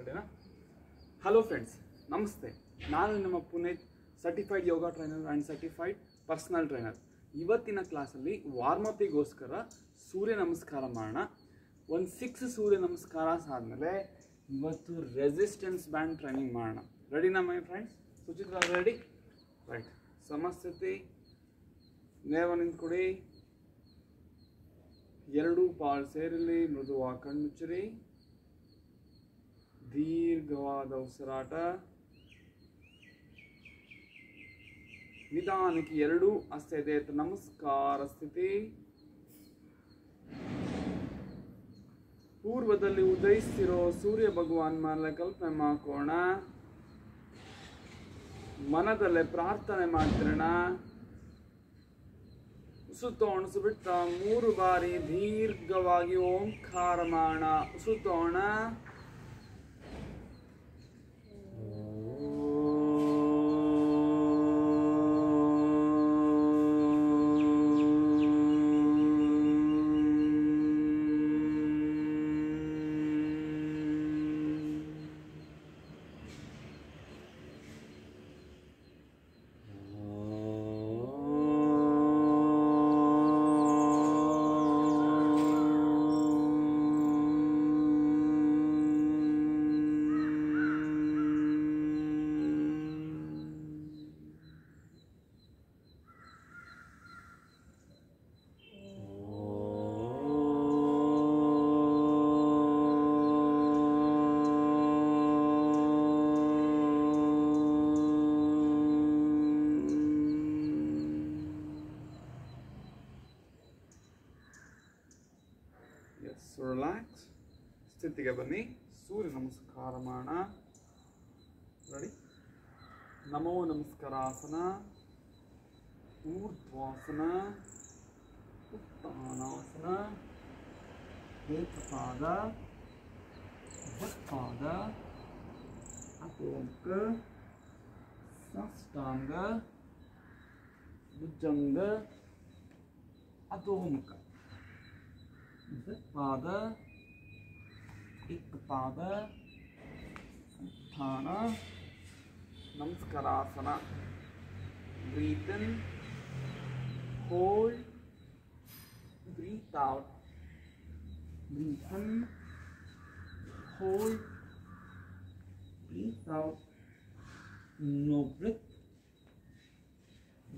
ಓಕೆನಾ? Hello friends, ನಮಸ್ತೆ. ನಾನು ನಿಮ್ಮ Puneeth, certified yoga trainer and certified personal trainer. ಇವತ್ತಿನ ಕ್ಲಾಸಲ್ಲಿ ವಾರ್ಮಪಿಗೋಸ್ಕರ ಸೂರ್ಯ ನಮಸ್ಕಾರ ಮಾಡೋಣ. ಒಂದು 6 ಸೂರ್ಯ ನಮಸ್ಕಾರ ಆದಮೇಲೆ ಇವತ್ತು ರೆಸಿಸ್ಟೆನ್ಸ್ ಬ್ಯಾಂಡ್ ಟ್ರೈನಿಂಗ್ ಮಾಡೋಣ. ರೆಡಿನಾ my friends? Suchitra ready? Right. ಸಮಸ್ಥಿತಿ, ನೇರ ನಿಂತ್ಕೊಡಿ. ಎರಡು ಪಾಲ್ ಸೇರಿಲಿ. ಮೃದುವಾಗಿ ಕಣ್ಮುಚ್ಚಿರಿ. ದೀರ್ಘವಾದ ಉಸಿರಾಟ. ನಿಧಾನಕ್ಕೆ ಎರಡು ಹಸ್ತ ನಮಸ್ಕಾರ ಸ್ಥಿತಿ. ಪೂರ್ವದಲ್ಲಿ ಉದಯಿಸ್ತಿರೋ ಸೂರ್ಯ ಭಗವಾನ್ ಮೇಲೆ ಕಲ್ಪನೆ ಮಾಡ್ಕೋಣ. ಮನದಲ್ಲೇ ಪ್ರಾರ್ಥನೆ ಮಾಡ್ತಿರೋಣ. ಉಸುತೋಣ ಬಿಟ್ಟ 3 ಬಾರಿ ದೀರ್ಘವಾಗಿ ಓಂಕಾರ ಮಾಡೋಣ. ಉಸುತೋಣ. ರಿಲ್ಯಾಕ್ಸ್. ಸ್ಥಿತಿಗೆ ಬನ್ನಿ. ಸೂರ್ಯ ನಮಸ್ಕಾರ ಮಾಡೋಣ. ರೆಡಿ? ನಮೋ ನಮಸ್ಕಾರಾಸನ, ಊರ್ಧ್ವಾಸನ, ಉತ್ಥಾನಾಸನ, ಏಕಪಾದ, ದ್ವಿಪಾದ, ಅಪೋಂಕ, ಸಾಷ್ಟಾಂಗ, ಭುಜಂಗ, ಅಧೋಮುಖ, ದ್ವಿಪಾದ, ಏಕಪಾದ, ಉತ್ಥಾನ, Namaskarasana. Breathe in, hold, breathe out. Breathe in, hold, breathe out. No breath.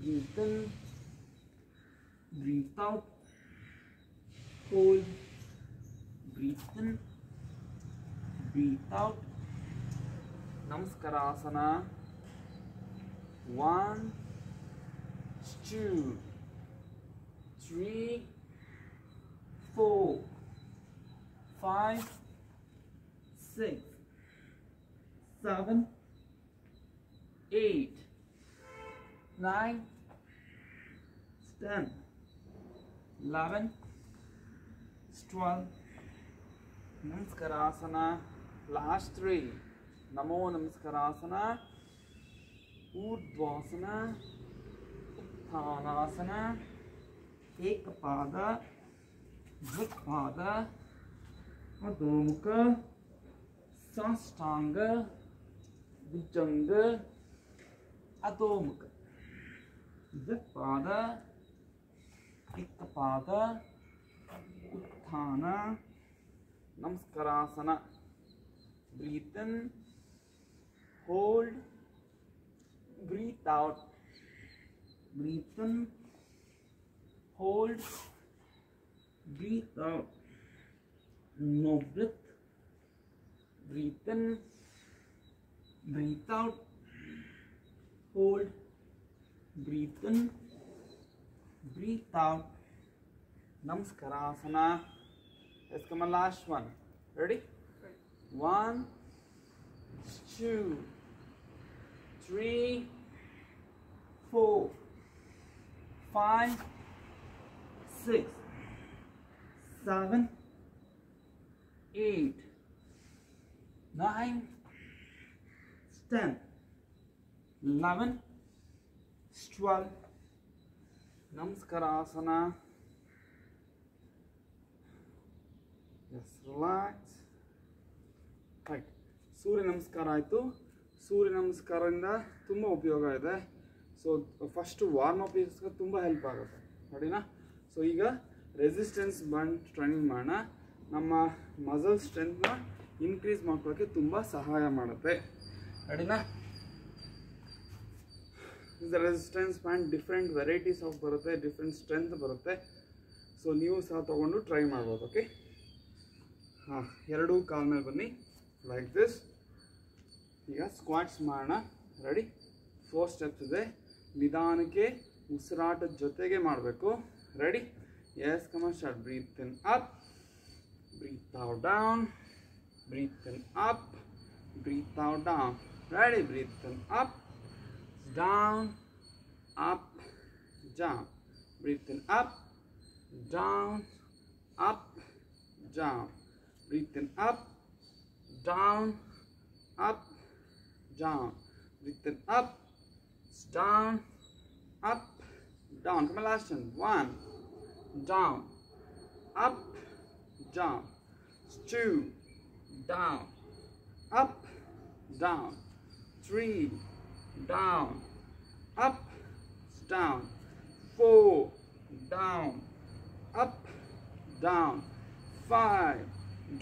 Breathe in, breathe out. Hold, breathe in, breathe out. Namaskarasana. 1, 2, 3, 4, 5, 6, 7, 8, 9, 10, 11, 12. Namaskarasana. Last 3. Namo Namaskarasana, ऊर्ध्वासना, उत्थानासना, एकपाद, द्विपाद, अधोमुख, साष्टांग, भुजंग, अधोमुख, द्विपाद, एकपाद, उत्थान, नमस्कारासना. Breathe in, hold, breathe out. Breathe in, hold, breathe out. No breath. Breathe in, breathe out. Hold, breathe in, breathe out. Namaskarasana. Let's come on, last one. Ready? 1, 2, 3, 4, 5, 6, 7, 8, 9, 10, 11, 12. Namaskarasana. Just relax. Right. ಸೂರ್ಯ ನಮಸ್ಕಾರ ಆಯಿತು. ಸೂರ್ಯ ನಮಸ್ಕಾರದಿಂದ ತುಂಬ ಉಪಯೋಗ ಇದೆ. So first warm ಅಪ್ಗೋಸ್ಕರ ತುಂಬ help ಆಗುತ್ತೆ ನೋಡಿನಾ. So ಈಗ resistance band training ಮಾಡೋಣ. ನಮ್ಮ ಮಸಲ್ ಸ್ಟ್ರೆಂತ್ನ ಇನ್ಕ್ರೀಸ್ ಮಾಡ್ಕೊಳ್ಳೋಕ್ಕೆ ತುಂಬ ಸಹಾಯ ಮಾಡುತ್ತೆ ನೋಡಿನಾ. The resistance band different varieties of ಬರುತ್ತೆ, ಡಿಫ್ರೆಂಟ್ ಸ್ಟ್ರೆಂತ್ ಬರುತ್ತೆ. ಸೊ ನೀವು ಸಹ ತೊಗೊಂಡು ಟ್ರೈ ಮಾಡ್ಬೋದು. ಓಕೆ, ಹಾಂ, ಎರಡೂ ಕಾಲ ಮೇಲೆ ಬನ್ನಿ ಲೈಕ್ ದಿಸ್. ಈಗ ಸ್ಕ್ವಾಟ್ಸ್ ಮಾಡೋಣ. ರೆಡಿ? 4 ಸ್ಟೆಪ್ಸ್ ಇದೆ. ನಿಧಾನಕ್ಕೆ ಉಸಿರಾಟದ ಜೊತೆಗೆ ಮಾಡಬೇಕು. Ready? Yes, come on, start. Breathe in up, breathe out down, breathe in up, breathe out down. Ready? Breathe in up, down, up, down. Breathe in up, down, up, down. Breathe in up, down, up, down. Breathe in up, down, up, down. Come on, last one. 1, down, up, down. 2, down, up, down. 3, down, up, down. 4, down, up, down. 5,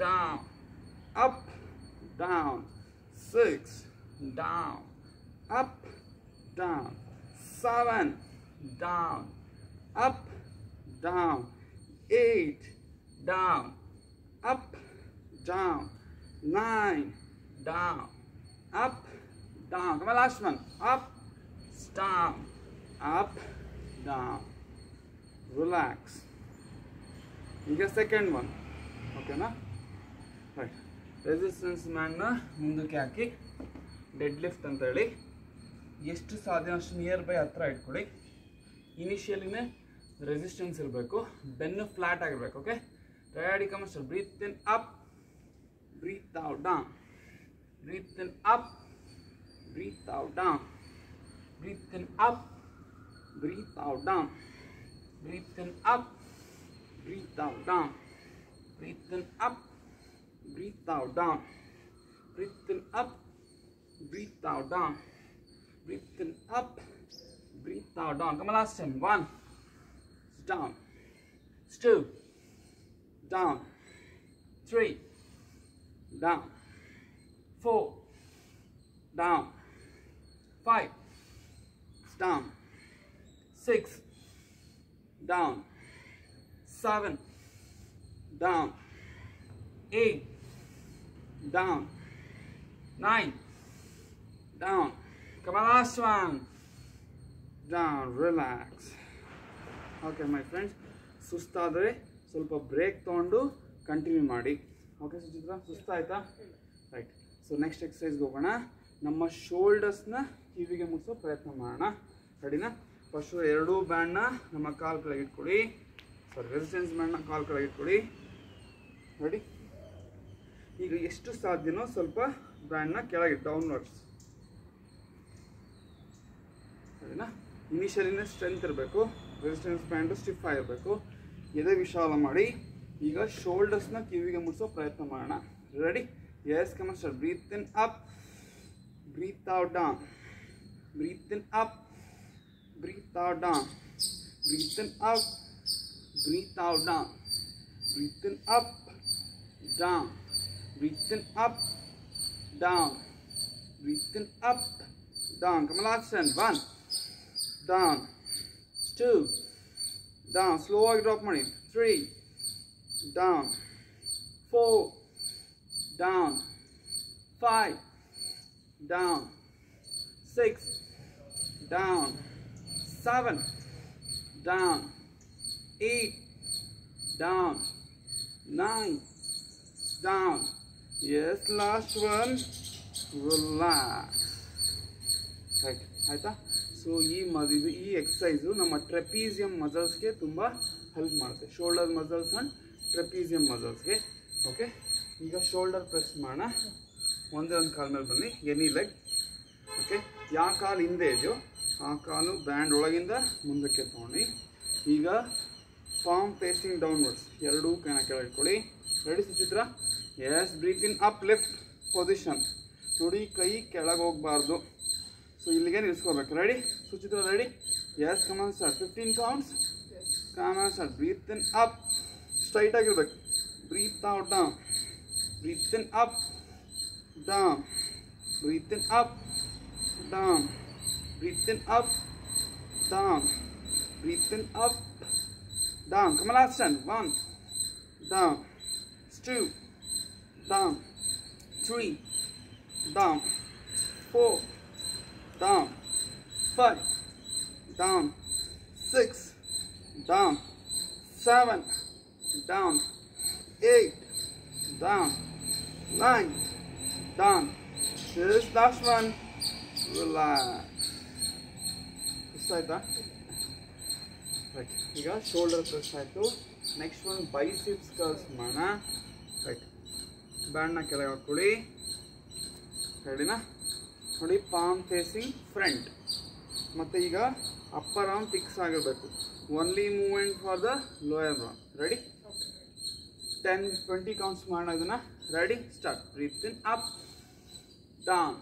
down, up, down. 6, down, up, down. 7, down, up, down. 8, down, up, down. 9, down, up, down. Come on, last one. Up, down, up, down. Relax. ಈಗ second one. ಓಕೆನಾ? Right. Resistance ಮ್ಯಾನ್ನ ಮುಂದಕ್ಕೆ ಹಾಕಿ dead lift ಅಂತೇಳಿ ಎಷ್ಟು ಸಾಧ್ಯ ಅಷ್ಟು near by ಹತ್ರ ಇಟ್ಕೊಳ್ಳಿ. ಇನಿಷಿಯಲಿನೇ resistance ಇರಬೇಕು, ಬೆನ್ನು ಫ್ಲಾಟ್ ಆಗಿರ್ಬೇಕು. Okay, ready? Come on, start. Breathe in up, breathe out down. Breathe in up, breathe out down. Breathe in up, breathe out down. Breathe in up, breathe out, down. Breathe in up, breathe out, down. Breathe in up, breathe out, down. Breathe in up, breathe out, down. Come on, last time. 1, down. 2, down. 3, down. 4, down. 5, down. 6, down. 7, down. 8, down. 9, down. Come on, last one. Down. Relax. Okay, my friends. ಸುಸ್ತಾದರೆ ಸ್ವಲ್ಪ break ತೊಗೊಂಡು continue ಮಾಡಿ. Okay Suchitra, ಸುಸ್ತಾಯ್ತಾ? Right. So next ಎಕ್ಸಸೈಸ್ಗೆ ಹೋಗೋಣ. ನಮ್ಮ ಶೋಲ್ಡರ್ಸ್ನ ಕಿವಿಗೆ ಮುಗಿಸೋ ಪ್ರಯತ್ನ ಮಾಡೋಣ. ರೆಡಿನಾ? ಫಸ್ಟು ಎರಡೂ ಬ್ಯಾಂಡ್ನ ನಮ್ಮ ಕಾಲು ಕೆಳಗೆ ಇಟ್ಕೊಳ್ಳಿ. ರೆಸಿಸ್ಟೆನ್ಸ್ ಬ್ಯಾಂಡ್ನ ಕಾಲು ಕೆಳಗೆ ಇಟ್ಕೊಳ್ಳಿ. ರೆಡಿ? ಈಗ ಎಷ್ಟು ಸಾಧ್ಯನೋ ಸ್ವಲ್ಪ ಬ್ಯಾಂಡ್ನ ಕೆಳಗೆ ಡೌನ್ವರ್ಡ್ಸ್. ಸರಿನಾ? ಇನಿಷಿಯಲಿನ ಸ್ಟ್ರೆಂತ್ ಇರಬೇಕು, ರೆಸಿಸ್ಟೆನ್ಸ್ ಬ್ಯಾಂಡು ಸ್ಟಿಫ್ ಆಗಿರಬೇಕು. ಎದೆ ವಿಶಾಲ ಮಾಡಿ ಈಗ ಶೋಲ್ಡರ್ಸ್ನ ಕಿವಿಗೆ ಮುಟ್ಸೋ ಪ್ರಯತ್ನ ಮಾಡೋಣ. Ready? Yes, come on, start. Breathe in up, breathe out down. Breathe in up, breathe out down. Breathe in up, breathe out, down. Breathe in up, down. Breathe in up, down. Breathe in up, down. Come on, last time. 1, down. 2, down. Slow drop money. 3, down. 4, down. 5, down. 6, down. 7, down. 8, down. 9, down. Yes, last one. Relax. Right. ಆಯ್ತಾ? So ಈ exercise ನಮ್ಮ trapezium ಮಸಲ್ಸ್ಗೆ ತುಂಬ help ಮಾಡುತ್ತೆ. Shoulder muscles and trapezium ಮಸಲ್ಸ್ಗೆ. Okay, ಈಗ shoulder press ಮಾಡೋಣ. ಒಂದೇ ಒಂದು ಕಾಲ ಮೇಲೆ ಬನ್ನಿ, ಎನಿ ಲೆಗ್. ಓಕೆ, ಯಾವ ಕಾಲು ಹಿಂದೆ ಇದೆಯೋ ಆ ಕಾಲು ಬ್ಯಾಂಡ್ ಒಳಗಿಂದ ಮುಂದಕ್ಕೆ ತೊಗೊಂಡು ಈಗ palm facing downwards. ಎರಡೂ ಕೈನ ಕೆಳಗೆ ಇಟ್ಕೊಳ್ಳಿ. Ready Suchitra? Yes. Breathe in up, lift position. ನೋಡಿ ಕೈ ಕೆಳಗೆ ಹೋಗಬಾರ್ದು. ಸೊ ಇಲ್ಲಿಗೆ ನಿಲ್ಸ್ಕೋಬೇಕು. Ready Suchitra? Ready? Yes, come on start. 15 counts. Come on start. Breathe in up, straight ಆಗಿರ್ಬೇಕು. Breathe out down, breathe in up down, breathe in up down, breathe in up down, breathe in up down. Come on, last one. 1 down, 2 down, 3 down, 4 down, 5 down, 6 down, 7 down, 8 down, 9 down. This last one. Relax. Right. ಈಗ shoulder press ಆಯಿತು. Next ಒಂದು biceps curls ಮಾಡೋಣ. Right. ಬ್ಯಾಂಡ್ನ ಕೆಳಗೆ ಹಾಕ್ಕೊಳ್ಳಿ. ರೆಡಿನಾ? ನೋಡಿ, palm facing front. ಮತ್ತು ಈಗ ಅಪ್ಪರ್ ಆರ್ಮ್ ಫಿಕ್ಸ್ ಆಗಿರಬೇಕು. Only movement for the lower arm. Ready? 10-20 counts ಮಾಡೋಣ ಇದನ್ನು. Ready? Start. Breathe in up down,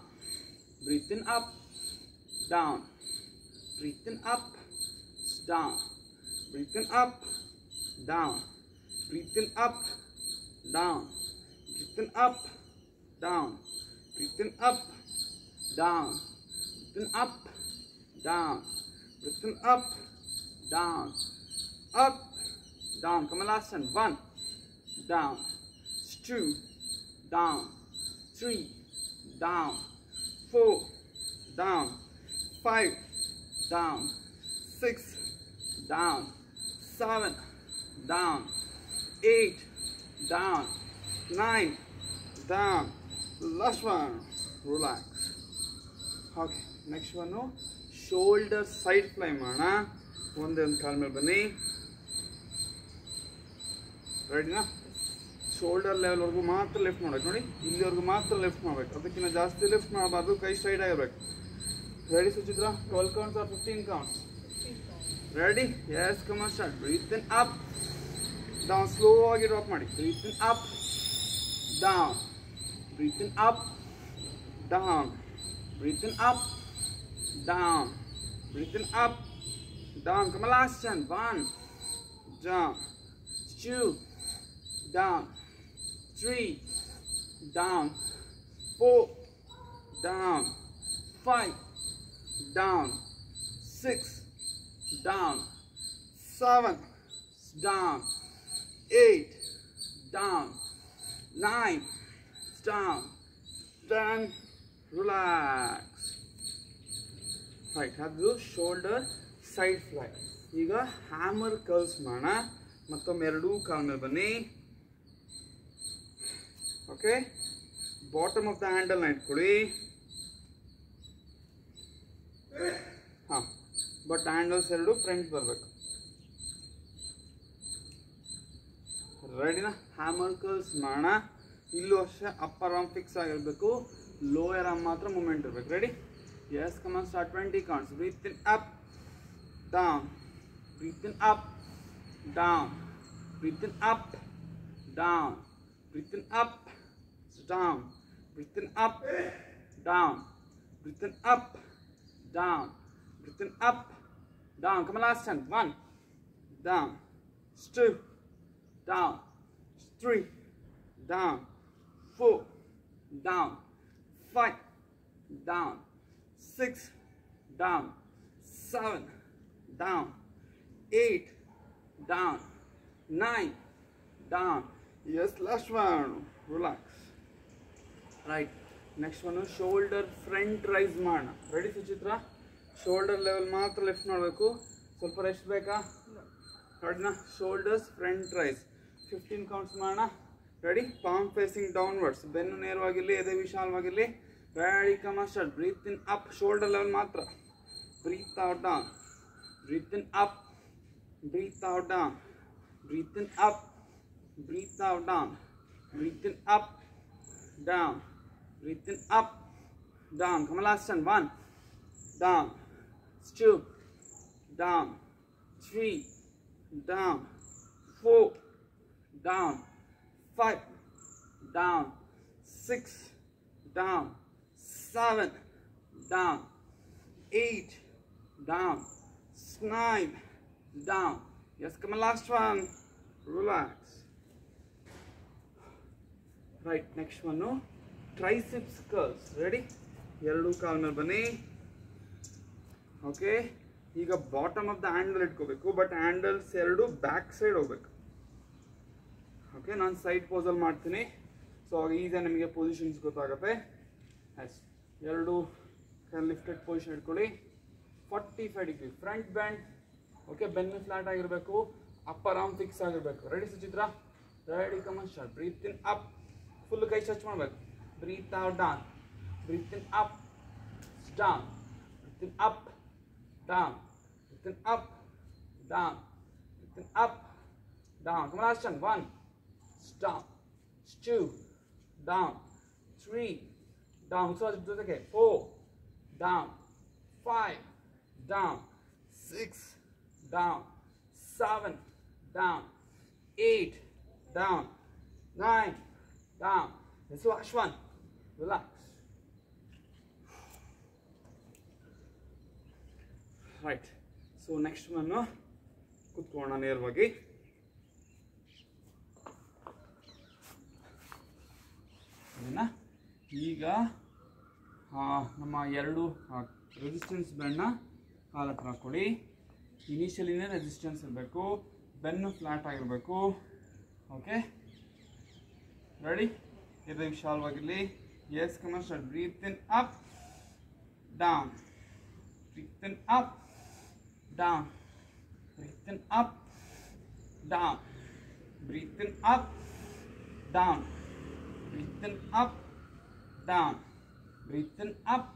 breathe in up down, breathe in up down, breathe in up, down, breathe in up, down, breathe in up, down, breathe in up, down, breathe in up, down, breathe in up, down, up, down. Come on, last one. 1 down, 2 down, 3 down, 4 down, 5 down, 6 down, 7 down, 8 down, 9 down. Last one. Relax. Okay. Next one. Shoulder side fly ಮಾಡೋಣ. ಒಂದೇ ಒಂದು ಕಾಲ್ ಮೇಲೆ ಬನ್ನಿ. ರೆಡಿನಾ? Shoulder ಲೆವೆಲ್ವರೆಗೂ ಮಾತ್ರ lift ಮಾಡಬೇಕು. ನೋಡಿ, ಇಲ್ಲಿವರೆಗೂ ಮಾತ್ರ ಲಿಫ್ಟ್ ಮಾಡಬೇಕು. ಅದಕ್ಕಿಂತ ಜಾಸ್ತಿ ಲಿಫ್ಟ್ ಮಾಡಬಾರ್ದು. ಕೈ ಸ್ಟ್ರೈಟ್ ಆಗಿರಬೇಕು. Ready Suchitra? 12 counts or 15 counts? Ready? Yes, come on, start. Breathe in up, down, slow ಆಗಿ ಡ್ರಾಪ್ ಮಾಡಿ. Breathe in up, down, breathe in up, down, breathe in up, down, breathe in up, down. Come on, last one. 1 down, 2 down, 3 down, 4 down, 5 down, 6 down, 7 down, 8 down, 9 down, 10. Relax. Right, ಅದು shoulder side fly. ಈಗ hammer curls ಮಾಡೋಣ. ಮತ್ತೊಮ್ಮೆ ಎರಡೂ ಕಾಲ ಮೇಲೆ ಬನ್ನಿ. Okay, bottom of the ಹ್ಯಾಂಡಲ್ನ ಇಟ್ಕೊಳ್ಳಿ. ಹಾಂ, ಬಟ್ ಹ್ಯಾಂಡಲ್ಸ್ ಎರಡು ಫ್ರಂಟ್ ಬರಬೇಕು. ರೆಡಿನಾ? ಹ್ಯಾಮರ್ ಕರ್ಲ್ಸ್ ಮಾಡೋಣ. ಇಲ್ಲೂ ಅಷ್ಟೇ ಅಪ್ಪರ್ ಆರ್ಮ್ ಫಿಕ್ಸ್ ಆಗಿರಬೇಕು, ಲೋಯರ್ ಆರ್ಮ್ ಮಾತ್ರ ಮೂಮೆಂಟ್ ಇರಬೇಕು. Ready? Yes, come on start. 20 counts. Breathe in up down, breathe in up down, breathe in up down, breathe in up down, breathe in up down, breathe in up down, breathe in up, down. Come on, last time. 1 down, 2 down, 3 down, 4 down, 5 down, 6 down, 7 down, 8 down, 9 down. Yes, last one. Relax. Right. Next one, shoulder front raise ಮಾಡೋಣ. Ready Suchitra? Shoulder level ಮಾತ್ರ lift ಮಾಡಬೇಕು. ಸ್ವಲ್ಪ rest ಬೇಕಾ? ರೆಡಿನಾ? Shoulders front raise. 15 counts ಮಾಡೋಣ. Ready? Palm facing downwards. ಬೆನ್ನು ನೇರವಾಗಿರಲಿ, ಎದೆ ವಿಶಾಲವಾಗಿರಲಿ. Ready? Come on start. Breathe in up, shoulder level ಮಾತ್ರ. Breathe out down, breathe in up, breathe out down, breathe in up, breathe out down, breathe in up down, breathe in up, down. Come on, last one. 1 down, 2 down, 3 down, 4 down, 5 down, 6 down, 7, down, 8, down, 9, down. Yes, come on, last one. Relax. Right, next one, no? Triceps curls. Ready? ಎರಡು ಕಾಲ್ ಮೇಲೆ ಬನ್ನಿ. Okay, ಈಗ bottom of the handle ಇಟ್ಕೋಬೇಕು, but handles ಎರಡು back side ಹೋಗ್ಬೇಕು. Okay, ನಾನು side ಪೋಸಲ್ಲಿ ಮಾಡ್ತೀನಿ, so ಆಗ ಈಸಿಯಾಗಿ ನಿಮಗೆ ಪೊಸಿಷನ್ಸ್ ಗೊತ್ತಾಗುತ್ತೆ. ಎಸ್, ಎರಡು ಲಿಫ್ಟೆಡ್ ಪೊಸಿಷನ್ ಇಟ್ಕೊಳ್ಳಿ. 45 ಡಿಗ್ರಿ ಫ್ರಂಟ್ ಬ್ಯಾಂಡ್. ಓಕೆ, ಬೆನ್ನು ಫ್ಲಾಟ್ ಆಗಿರಬೇಕು, ಅಪ್ಪರ್ ಆರ್ಮ್ ಫಿಕ್ಸ್ ಆಗಿರಬೇಕು. Ready Suchitra? Ready, come on start. Breathe in up, full ಕೈ ಸ್ಟ್ರೆಚ್ ಮಾಡಬೇಕು. Breathe out down, breathe in up, down, breathe in up, down, breathe in up, down, breathe in up, down. Come on, last one. 1, down, 2, down, 3, down. So do it again. 4, down, 5, down, 6, down, 7, down, 8, down, 9, down. This is the last one. Relax. Right, so next one ಕೂತ್ಕೊಳ್ಳೋಣ ನೇರವಾಗಿ. ಈಗ ನಮ್ಮ ಎರಡು resistance ಬ್ಯಾಂಡ್ನ ಕಾಲ ಹತ್ರ ಹಾಕ್ಕೊಳ್ಳಿ. ಇನಿಷಿಯಲಿನೇ resistance ಇರಬೇಕು, ಬೆನ್ನು ಫ್ಲಾಟ್ ಆಗಿರಬೇಕು. Okay, ready? ಇದು ವಿಶಾಲವಾಗಿರಲಿ. Yes, come on start. Breathe in up, down, breathe in up, down, breathe in up, down, breathe in up, down, breathe in up, down, breathe in up,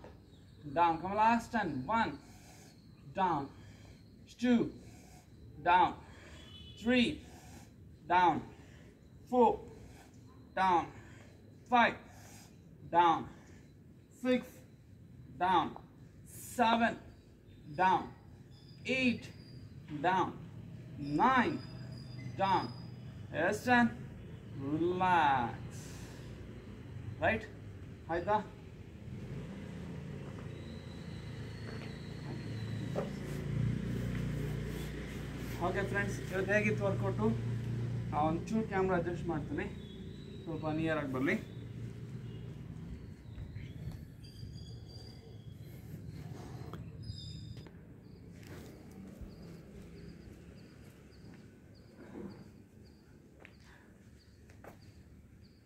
down. Come on, last time. 1, down, 2, down, 3, down, 4, down, 5, down, 6, down, 7, down, 8, down, 9, down. Yes, and relax. Right? Haida. Okay, friends. ಇವತ್ತು ಹೇಗಿತ್ತು workout? ಒಂಚೂರು camera adjust ಮಾಡ್ತೀನಿ, ಸ್ವಲ್ಪ near ಆಗಿ ಬರಲಿ.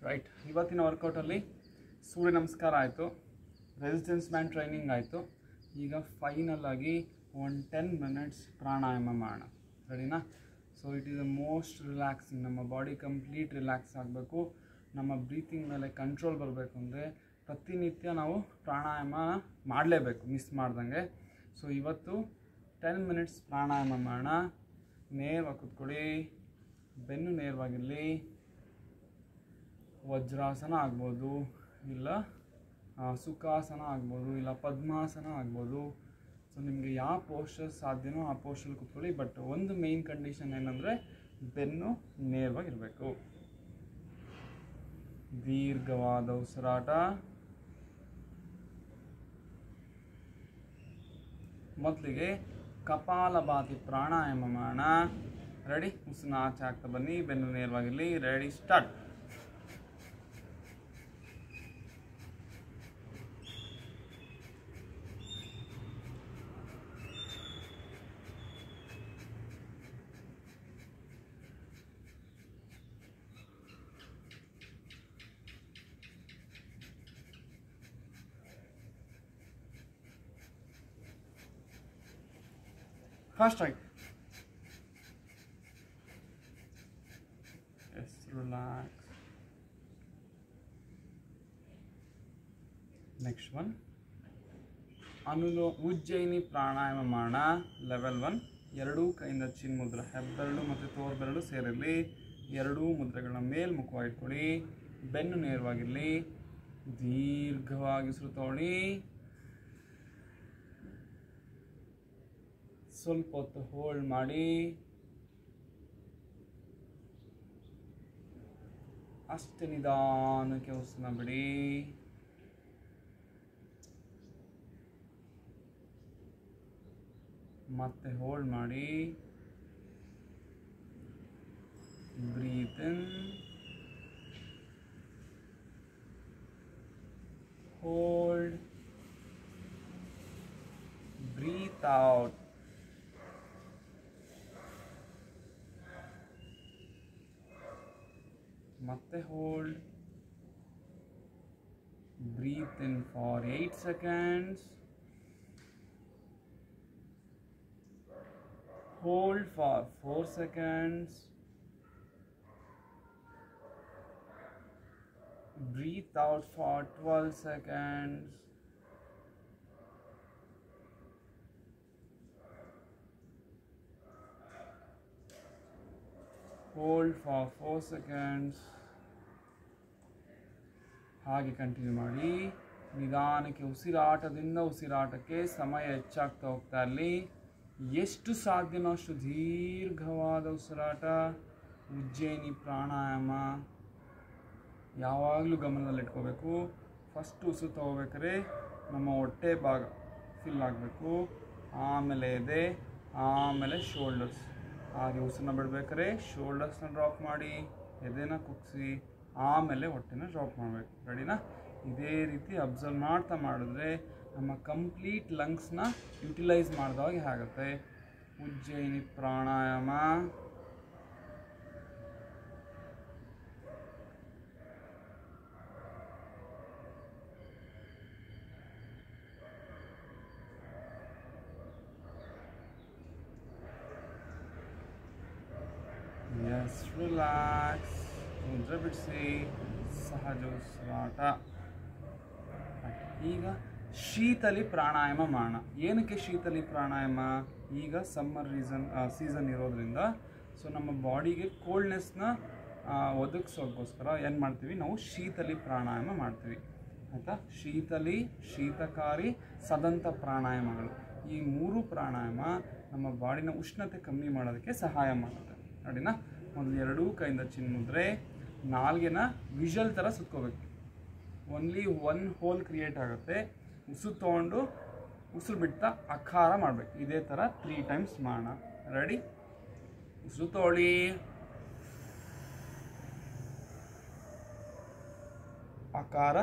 Right, ಇವತ್ತಿನ ವರ್ಕೌಟಲ್ಲಿ ಸೂರ್ಯ ನಮಸ್ಕಾರ ಆಯಿತು, ರೆಸಿಸ್ಟೆನ್ಸ್ ಬ್ಯಾಂಡ್ ಟ್ರೈನಿಂಗ್ ಆಯಿತು. ಈಗ ಫೈನಲ್ ಆಗಿ 10 ಮಿನಿಟ್ಸ್ ಪ್ರಾಣಾಯಾಮ ಮಾಡೋಣ. ರೆಡಿನಾ? So it is the most relaxing. ನಮ್ಮ ಬಾಡಿ ಕಂಪ್ಲೀಟ್ ರಿಲ್ಯಾಕ್ಸ್ ಆಗಬೇಕು, ನಮ್ಮ ಬ್ರೀತಿಂಗ್ ಮೇಲೆ ಕಂಟ್ರೋಲ್ ಬರಬೇಕು ಅಂದರೆ ಪ್ರತಿನಿತ್ಯ ನಾವು ಪ್ರಾಣಾಯಾಮ ಮಾಡಲೇಬೇಕು, ಮಿಸ್ ಮಾಡ್ದಂಗೆ. ಸೊ ಇವತ್ತು 10 ಮಿನಿಟ್ಸ್ ಪ್ರಾಣಾಯಾಮ ಮಾಡೋಣ. ನೇರವಾಗಿ ಕೂತ್ಕೊಳ್ಳಿ, ಬೆನ್ನು ನೇರವಾಗಿರಲಿ. ವಜ್ರಾಸನ ಆಗ್ಬೋದು, ಇಲ್ಲ ಸುಖಾಸನ ಆಗ್ಬೋದು, ಇಲ್ಲ ಪದ್ಮಾಸನ ಆಗ್ಬೋದು. ಸೊ ನಿಮಗೆ ಯಾವ ಪೋಸ್ಚರ್ ಸಾಧ್ಯನೋ ಆ ಪೋಸ್ಚರ್ ಕೂತ್ಕೊಳ್ಳಿ. ಬಟ್ ಒಂದು ಮೇನ್ ಕಂಡೀಷನ್ ಏನಂದರೆ ಬೆನ್ನು ನೇರವಾಗಿರಬೇಕು. ದೀರ್ಘವಾದ ಉಸಿರಾಟ. ಮೊದಲಿಗೆ ಕಪಾಲಭಾತಿ ಪ್ರಾಣಾಯಾಮ ಮಾಡೋಣ. ರೆಡಿ? ಉಸಿರನ್ನ ಆಚೆ ಹಾಕ್ತಾ ಬನ್ನಿ, ಬೆನ್ನು ನೇರವಾಗಿರಲಿ. Ready, start. First right. Yes, relax. Next one. ಉಜ್ಜಯಿನಿ ಪ್ರಾಣಾಯಾಮ ಮಾಡೋಣ. ಲೆವೆಲ್ 1. ಎರಡೂ ಕೈಯಿಂದ ಚಿನ್ ಮುದ್ರೆ, ಹೆಬ್ಬೆರಳು ಮತ್ತು ತೋರ್ಬೆರಳು ಸೇರಿರಲಿ. ಎರಡೂ ಮುದ್ರೆಗಳನ್ನ ಮೇಲ್ಮುಖವಾಗಿ ಇಟ್ಕೊಳ್ಳಿ. ಬೆನ್ನು ನೇರವಾಗಿರಲಿ. ದೀರ್ಘವಾಗಿ ಉಸಿರು ತಗೊಳ್ಳಿ. ಸ್ವಲ್ಪ ಹೊತ್ತು ಹೋಲ್ಡ್ ಮಾಡಿ. ಅಷ್ಟೇ ನಿಧಾನಕ್ಕೆ ಉಸಿರನ್ನ ಬಿಡಿ. ಮತ್ತೆ ಹೋಲ್ಡ್ ಮಾಡಿ, ಬ್ರೀತ್ ಇನ್, ಹೋಲ್ಡ್, ಬ್ರೀತ್ ಔಟ್. ಮತ್ತೆ hold, breathe in for 8 seconds, hold for 4 seconds, breathe out for 12 seconds, hold for 4 seconds. ಹಾಗೆ ಕಂಟಿನ್ಯೂ ಮಾಡಿ. ನಿಧಾನಕ್ಕೆ ಉಸಿರಾಟದಿಂದ ಉಸಿರಾಟಕ್ಕೆ ಸಮಯ ಹೆಚ್ಚಾಗ್ತಾ ಹೋಗ್ತಾ ಇರಲಿ. ಎಷ್ಟು ಸಾಧ್ಯನೋ ಅಷ್ಟು ದೀರ್ಘವಾದ ಉಸಿರಾಟ. ಉಜ್ಜಯಿನಿ ಪ್ರಾಣಾಯಾಮ ಯಾವಾಗಲೂ ಗಮನದಲ್ಲಿಟ್ಕೋಬೇಕು. ಫಸ್ಟ್ ಉಸಿರು ತಗೋಬೇಕಾದ್ರೆ ನಮ್ಮ ಹೊಟ್ಟೆ ಭಾಗ ಫಿಲ್ ಆಗಬೇಕು, ಆಮೇಲೆ ಎದೆ, ಆಮೇಲೆ ಶೋಲ್ಡರ್ಸ್. ಹಾಗೆ ಉಸಿರನ್ನ ಬಿಡಬೇಕಾದ್ರೆ ಶೋಲ್ಡರ್ಸ್ನ ಡ್ರಾಪ್ ಮಾಡಿ, ಎದೆನ ಕುಗ್ಸಿ, ಆಮೇಲೆ ಹೊಟ್ಟೆನ ಡ್ರಾಪ್ ಮಾಡಬೇಕು. ರೆಡಿನಾ? ಇದೇ ರೀತಿ ಅಬ್ಸರ್ವ್ ಮಾಡ್ತಾ ಮಾಡಿದ್ರೆ ನಮ್ಮ ಕಂಪ್ಲೀಟ್ ಲಂಗ್ಸ್ನ ಯುಟಿಲೈಸ್ ಮಾಡಿದಾಗೆ ಆಗುತ್ತೆ. ಉಜ್ಜಯಿನಿ ಪ್ರಾಣಾಯಾಮ. ಎಸ್, ರಿಲ್ಯಾಕ್ಸ್, ಮುದ್ರೆ ಬಿಡಿಸಿ, ಸಹಜ ಉಸಿರಾಟ. ಈಗ ಶೀತಲಿ ಪ್ರಾಣಾಯಾಮ ಮಾಡೋಣ. ಏನಕ್ಕೆ ಶೀತಲಿ ಪ್ರಾಣಾಯಾಮ? ಈಗ ಸಮ್ಮರ್ ಸೀಸನ್ ಇರೋದ್ರಿಂದ ಸೊ ನಮ್ಮ ಬಾಡಿಗೆ ಕೋಲ್ಡ್ನೆಸ್ನ ಒದಗಿಸೋಕ್ಕೋಸ್ಕರ ಏನು ಮಾಡ್ತೀವಿ ನಾವು? ಶೀತಲಿ ಪ್ರಾಣಾಯಾಮ ಮಾಡ್ತೀವಿ. ಆಯಿತಾ? ಶೀತಲಿ, ಶೀತಕಾರಿ, ಸದಂತ ಪ್ರಾಣಾಯಾಮಗಳು. ಈ 3 ಪ್ರಾಣಾಯಾಮ ನಮ್ಮ ಬಾಡಿನ ಉಷ್ಣತೆ ಕಮ್ಮಿ ಮಾಡೋದಕ್ಕೆ ಸಹಾಯ ಮಾಡುತ್ತೆ. ನೋಡಿನಾ? ಮೊದಲು 2 ಕೈಯಿಂದ ಚಿನ್ಮುದ್ರೆ, ನಾಲ್ಗೆನ ವಿಷಲ್ ಥರ ಸುತ್ಕೋಬೇಕು. ಓನ್ಲಿ 1 ಹೋಲ್ ಕ್ರಿಯೇಟ್ ಆಗುತ್ತೆ. ಉಸಿರು ತೊಗೊಂಡು ಉಸಿರು ಬಿಡ್ತಾ ಅಖಾರ ಮಾಡಬೇಕು. ಇದೇ ಥರ 3 ಟೈಮ್ಸ್ ಮಾಡೋಣ. ರೆಡಿ? ಉಸಿರು ತೊಗೊಳ್ಳಿ, ಅಕಾರ,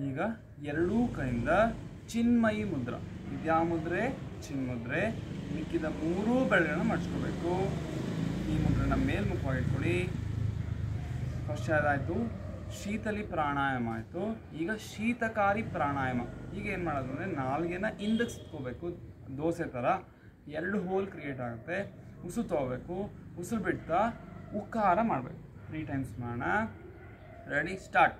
ಈಗ 2 ಕೈಯಿಂದ ಚಿನ್ಮಯಿ ಮುದ್ರ. ಇದ್ಯಾವ ಮುದ್ರೆ? ಚಿನ್ಮುದ್ರೆ. ಮಿಕ್ಕಿದ 3 ಬೆರಳನ್ನು ಮಡ್ಚ್ಕೋಬೇಕು. ಈ ಮುದ್ರನ ಮೇಲ್ಮುಖವಾಗಿ ಇಟ್ಕೊಳ್ಳಿ. ಫಸ್ಟ್ ಯಾವ್ದಾಯಿತು? ಶೀತಲಿ ಪ್ರಾಣಾಯಾಮ ಆಯಿತು. ಈಗ ಶೀತಕಾರಿ ಪ್ರಾಣಾಯಾಮ. ಈಗ ಏನು ಮಾಡೋದು ಅಂದರೆ ನಾಲ್ಗೆನ ಹಿಂದಕ್ಕೆ ಸುತ್ಕೋಬೇಕು, ದೋಸೆ ಥರ. 2 ಹೋಲ್ ಕ್ರಿಯೇಟ್ ಆಗುತ್ತೆ. ಉಸಿರು ತೊಗೋಬೇಕು, ಉಸಿರು ಬಿಡ್ತಾ ಉಕ್ಕಾರ ಮಾಡಬೇಕು. 3 ಟೈಮ್ಸ್ ಮಾಡೋಣ. ರೆಡಿ? ಸ್ಟಾರ್ಟ್.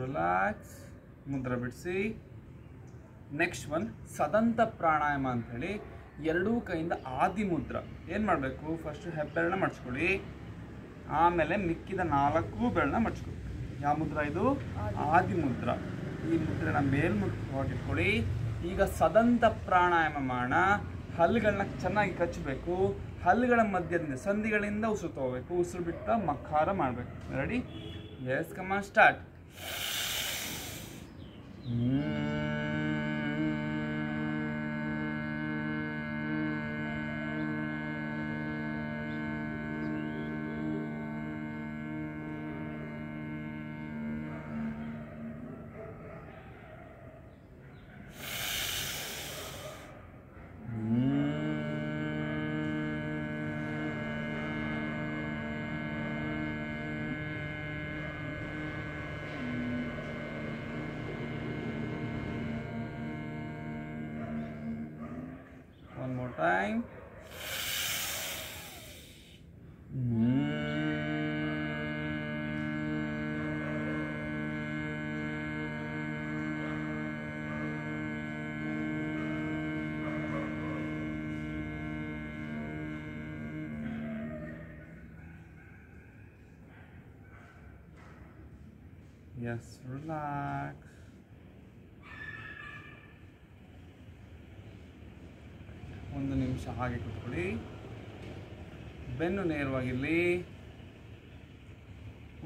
ರಿಲ್ಯಾಕ್ಸ್, ಮುದ್ರ ಬಿಡಿಸಿ. ನೆಕ್ಸ್ಟ್ ಒನ್ ಸದಂತ ಪ್ರಾಣಾಯಾಮ ಅಂಥೇಳಿ. ಎರಡೂ ಕೈಯಿಂದ ಆದಿ ಮುದ್ರ. ಏನು ಮಾಡಬೇಕು, ಫಸ್ಟ್ ಹೆಬ್ಬೆರಳನ್ನ ಮಡ್ಚ್ಕೊಳ್ಳಿ, ಆಮೇಲೆ ಮಿಕ್ಕಿದ 4 ಬೆರಳನ್ನ ಮಡ್ಚ್ಕೊಳ್ಳಿ. ಯಾವ ಮುದ್ರ ಇದು? ಆದಿ ಮುದ್ರ. ಈ ಮುದ್ರೆನ ಮೇಲ್ಮುಖವಾಗಿಟ್ಕೊಳ್ಳಿ. ಈಗ ಸದಂತ ಪ್ರಾಣಾಯಾಮ ಮಾಡೋಣ. ಹಲ್ಲುಗಳನ್ನ ಚೆನ್ನಾಗಿ ಕಚ್ಚಬೇಕು. ಹಲ್ಲುಗಳ ಮಧ್ಯದಿಂದ ಸಂಧಿಗಳಿಂದ ಉಸಿರು ತಗೋಬೇಕು. ಉಸಿರು ಬಿಟ್ಟ ಮಕ್ಕಾರ ಮಾಡಬೇಕು. Ready? Yes, come on, start. One more time. Yes, relax. ಒಂದು ನಿಮಿಷ ಹಾಗೆ ಕೂತ್ಕೊಳ್ಳಿ. ಬೆನ್ನು ನೇರವಾಗಿರಲಿ.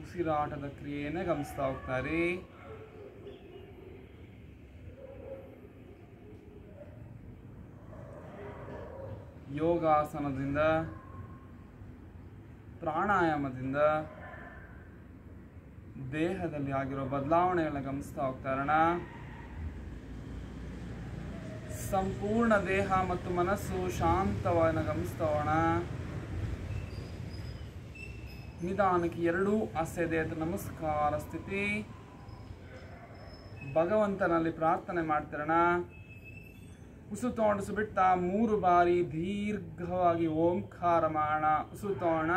ಉಸಿರಾಟದ ಕ್ರಿಯೆಯನ್ನು ಗಮನಿಸ್ತಾ ಹೋಗ್ತಾರೆ. ಯೋಗಾಸನದಿಂದ, ಪ್ರಾಣಾಯಾಮದಿಂದ ದೇಹದಲ್ಲಿ ಆಗಿರೋ ಬದಲಾವಣೆಗಳನ್ನ ಗಮನಿಸ್ತಾ ಹೋಗ್ತಾ ಇರೋಣ. ಸಂಪೂರ್ಣ ದೇಹ ಮತ್ತು ಮನಸ್ಸು ಶಾಂತವಾಗಿ ಗಮನಿಸ್ತಾ ಹೋಗೋಣ. ನಿಧಾನಕ್ಕೆ ಎರಡೂ ಆಸೆದೆ ನಮಸ್ಕಾರ ಸ್ಥಿತಿ. ಭಗವಂತನಲ್ಲಿ ಪ್ರಾರ್ಥನೆ ಮಾಡ್ತಿರೋಣ. ಉಸಿರು ತಗೊಂಡು ಬಿಟ್ಟ 3 ಬಾರಿ ದೀರ್ಘವಾಗಿ ಓಂಕಾರ ಮಾಡೋಣ. ಉಸಿರು ತಗೋಣ.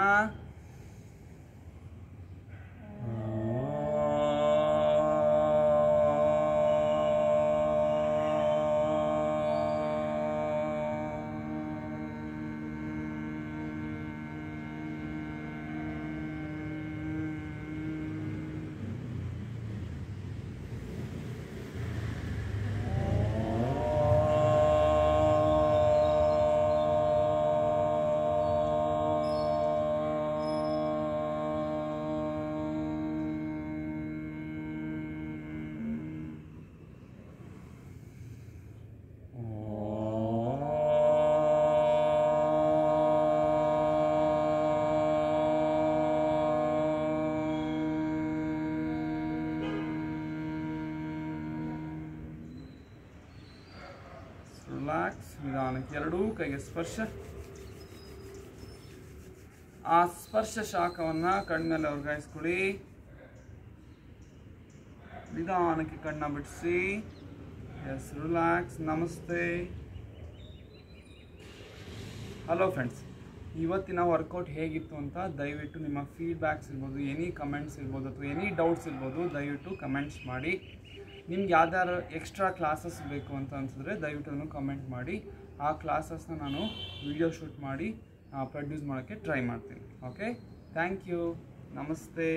ರಿಲ್ಯಾಕ್ಸ್. ನಿಧಾನಕ್ಕೆ ಎರಡೂ ಕೈಗೆ ಸ್ಪರ್ಶ. ಆ ಸ್ಪರ್ಶ ಶಾಖವನ್ನು ಕಣ್ಮೇಲೆ ವರ್ಗಾಯಿಸ್ಕೊಳ್ಳಿ. ನಿಧಾನಕ್ಕೆ ಕಣ್ಣ ಬಿಡಿಸಿ. Yes, relax. ನಮಸ್ತೆ. ಹಲೋ ಫ್ರೆಂಡ್ಸ್, ಇವತ್ತಿನ ವರ್ಕೌಟ್ ಹೇಗಿತ್ತು ಅಂತ ದಯವಿಟ್ಟು ನಿಮ್ಮ ಫೀಡ್ಬ್ಯಾಕ್ಸ್ ಇರ್ಬೋದು, ಎನಿ ಕಮೆಂಟ್ಸ್ ಇರ್ಬೋದು ಅಥವಾ ಎನಿ ಡೌಟ್ಸ್ ಇರ್ಬೋದು, ದಯವಿಟ್ಟು ಕಮೆಂಟ್ಸ್ ಮಾಡಿ. ನಿಮ್ಗೆ ಯಾವ್ದಾರು ಎಕ್ಸ್ಟ್ರಾ ಕ್ಲಾಸಸ್ ಬೇಕು ಅಂತ ಅನಿಸಿದ್ರೆ ದಯವಿಟ್ಟು ಅದನ್ನು ಕಮೆಂಟ್ ಮಾಡಿ. ಆ ಕ್ಲಾಸಸ್ನ ನಾನು ವಿಡಿಯೋ ಶೂಟ್ ಮಾಡಿ ಪ್ರೊಡ್ಯೂಸ್ ಮಾಡೋಕ್ಕೆ ಟ್ರೈ ಮಾಡ್ತೀನಿ. Okay, thank you. ನಮಸ್ತೆ.